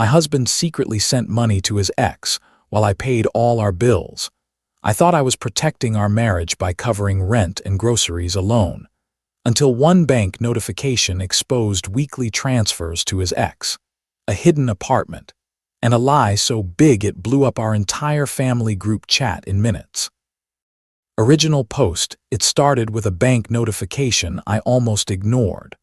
My husband secretly sent money to his ex while I paid all our bills. I thought I was protecting our marriage by covering rent and groceries alone, until one bank notification exposed weekly transfers to his ex, a hidden apartment, and a lie so big it blew up our entire family group chat in minutes. Original post, it started with a bank notification I almost ignored.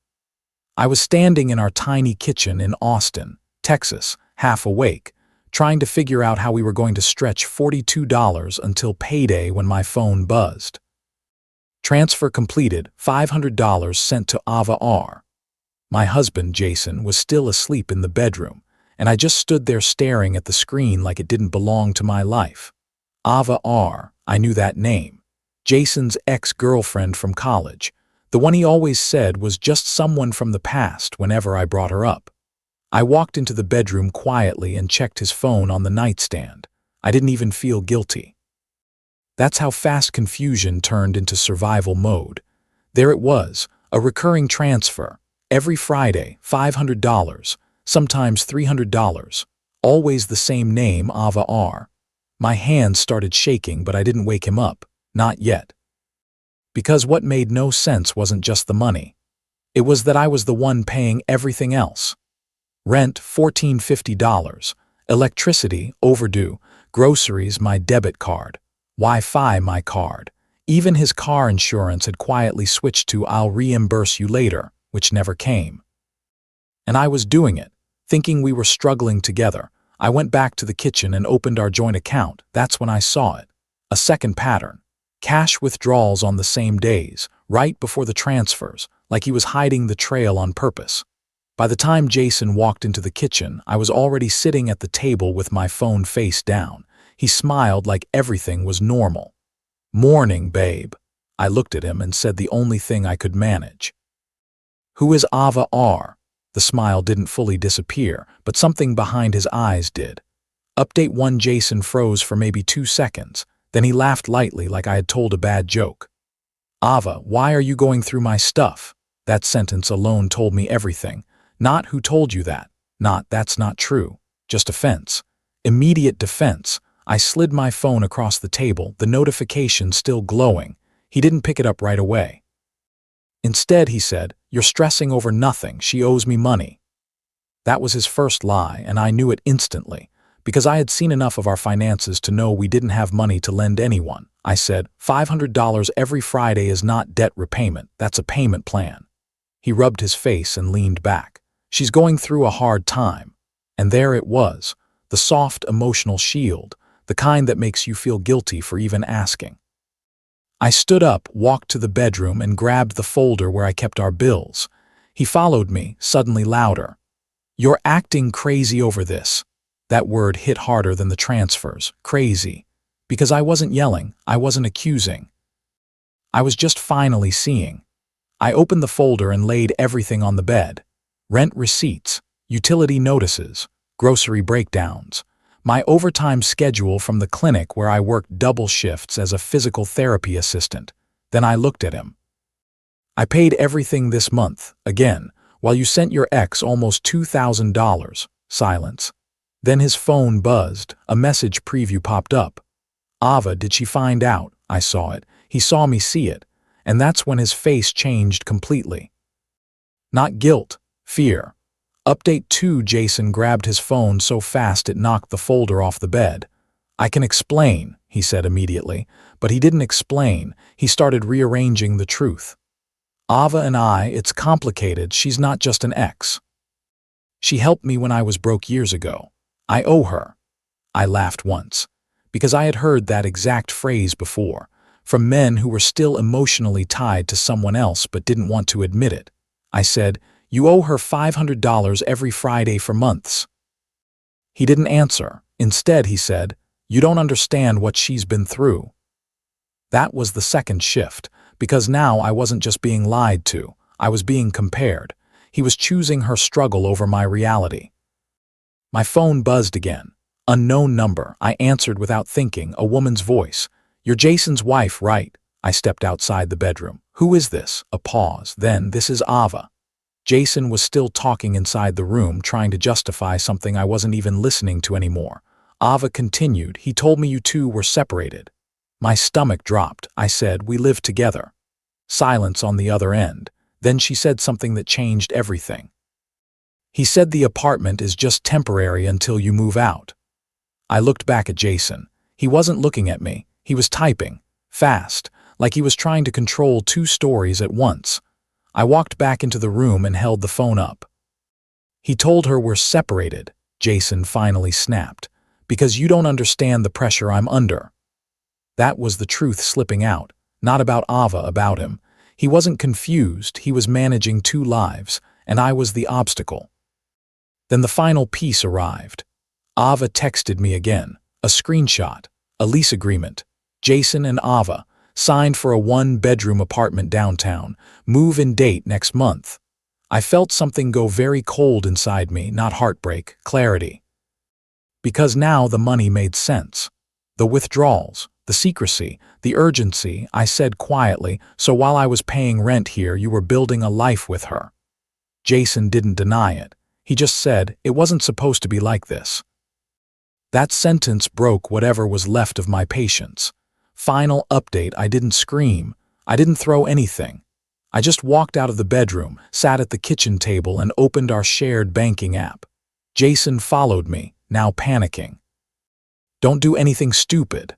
I was standing in our tiny kitchen in Austin, Texas, half awake, trying to figure out how we were going to stretch $42 until payday when my phone buzzed. Transfer completed, $500 sent to Ava R. My husband, Jason, was still asleep in the bedroom, and I just stood there staring at the screen like it didn't belong to my life. Ava R., I knew that name. Jason's ex-girlfriend from college, the one he always said was just someone from the past whenever I brought her up. I walked into the bedroom quietly and checked his phone on the nightstand. I didn't even feel guilty. That's how fast confusion turned into survival mode. There it was, a recurring transfer. Every Friday, $500, sometimes $300. Always the same name, Ava R. My hands started shaking, but I didn't wake him up. Not yet. Because what made no sense wasn't just the money. It was that I was the one paying everything else. Rent, $1,450. Electricity, overdue. Groceries, my debit card. Wi-Fi, my card. Even his car insurance had quietly switched to "I'll reimburse you later," which never came. And I was doing it, thinking we were struggling together. I went back to the kitchen and opened our joint account. That's when I saw it. A second pattern. Cash withdrawals on the same days, right before the transfers, like he was hiding the trail on purpose. By the time Jason walked into the kitchen, I was already sitting at the table with my phone face down. He smiled like everything was normal. "Morning, babe." I looked at him and said the only thing I could manage. "Who is Ava R.?" The smile didn't fully disappear, but something behind his eyes did. Update 1. Jason froze for maybe 2 seconds. Then he laughed lightly like I had told a bad joke. "Ava, why are you going through my stuff?" That sentence alone told me everything. Not "who told you that?" Not "that's not true." Just offense. Immediate defense. I slid my phone across the table, the notification still glowing. He didn't pick it up right away. Instead, he said, "You're stressing over nothing. She owes me money." That was his first lie, and I knew it instantly, because I had seen enough of our finances to know we didn't have money to lend anyone. I said, $500 every Friday is not debt repayment. That's a payment plan." He rubbed his face and leaned back. "She's going through a hard time." And there it was, the soft emotional shield, the kind that makes you feel guilty for even asking. I stood up, walked to the bedroom, and grabbed the folder where I kept our bills. He followed me, suddenly louder. "You're acting crazy over this." That word hit harder than the transfers. Crazy. Because I wasn't yelling, I wasn't accusing. I was just finally seeing. I opened the folder and laid everything on the bed. Rent receipts, utility notices, grocery breakdowns, my overtime schedule from the clinic where I worked double shifts as a physical therapy assistant. Then I looked at him. "I paid everything this month, again, while you sent your ex almost $2,000. Silence. Then his phone buzzed. A message preview popped up. "Ava, did she find out?" I saw it. He saw me see it. And that's when his face changed completely. Not guilt, fear. Update 2. Jason grabbed his phone so fast it knocked the folder off the bed. "I can explain," he said immediately. But he didn't explain. He started rearranging the truth. "Ava and it's complicated. She's not just an ex. She helped me when I was broke years ago. I owe her." I laughed once, because I had heard that exact phrase before, from men who were still emotionally tied to someone else but didn't want to admit it. I said, "You owe her $500 every Friday for months." He didn't answer. Instead, he said, "You don't understand what she's been through." That was the second shift, because now I wasn't just being lied to, I was being compared. He was choosing her struggle over my reality. My phone buzzed again. Unknown number. I answered without thinking, a woman's voice. "You're Jason's wife, right?" I stepped outside the bedroom. "Who is this?" A pause. Then, "This is Ava." Jason was still talking inside the room, trying to justify something I wasn't even listening to anymore. Ava continued, "He told me you two were separated." My stomach dropped. I said, "We live together." Silence on the other end. Then she said something that changed everything. "He said the apartment is just temporary until you move out." I looked back at Jason. He wasn't looking at me. He was typing, fast, like he was trying to control two stories at once. I walked back into the room and held the phone up. "He told her we're separated," Jason finally snapped, "because you don't understand the pressure I'm under." That was the truth slipping out, not about Ava, about him. He wasn't confused, he was managing two lives, and I was the obstacle. Then the final piece arrived. Ava texted me again, a screenshot, a lease agreement. Jason and Ava, signed for a one-bedroom apartment downtown, move-in date next month. I felt something go very cold inside me, not heartbreak, clarity. Because now the money made sense. The withdrawals, the secrecy, the urgency. I said quietly, "So while I was paying rent here, you were building a life with her." Jason didn't deny it. He just said, "It wasn't supposed to be like this." That sentence broke whatever was left of my patience. Final update. I didn't scream. I didn't throw anything. I just walked out of the bedroom, sat at the kitchen table, and opened our shared banking app. Jason followed me, now panicking. "Don't do anything stupid."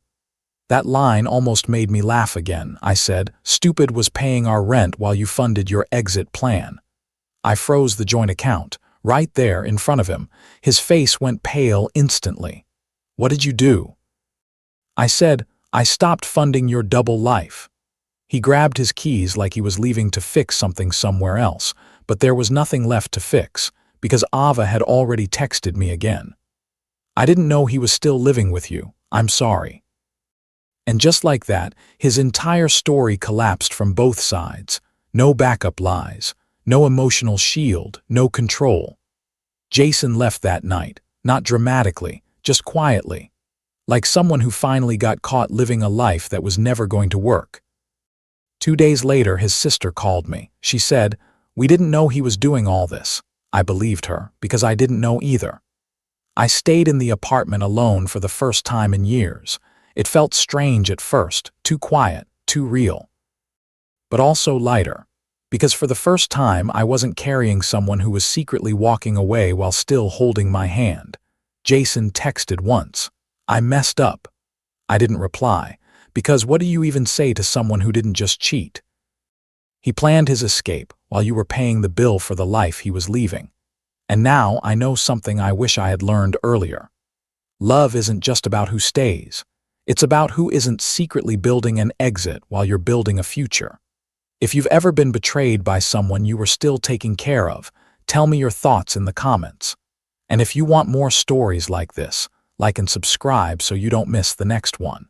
That line almost made me laugh again. I said, "Stupid was paying our rent while you funded your exit plan." I froze the joint account, right there in front of him. His face went pale instantly. "What did you do?" I said, "I stopped funding your double life." He grabbed his keys like he was leaving to fix something somewhere else, but there was nothing left to fix, because Ava had already texted me again. "I didn't know he was still living with you. I'm sorry." And just like that, his entire story collapsed from both sides. No backup lies, no emotional shield, no control. Jason left that night, not dramatically, just quietly, like someone who finally got caught living a life that was never going to work. 2 days later, his sister called me. She said, "We didn't know he was doing all this." I believed her, because I didn't know either. I stayed in the apartment alone for the first time in years. It felt strange at first, too quiet, too real. But also lighter, because for the first time I wasn't carrying someone who was secretly walking away while still holding my hand. Jason texted once. "I messed up." I didn't reply, because what do you even say to someone who didn't just cheat? He planned his escape while you were paying the bill for the life he was leaving. And now I know something I wish I had learned earlier. Love isn't just about who stays. It's about who isn't secretly building an exit while you're building a future. If you've ever been betrayed by someone you were still taking care of, tell me your thoughts in the comments. And if you want more stories like this, like and subscribe so you don't miss the next one.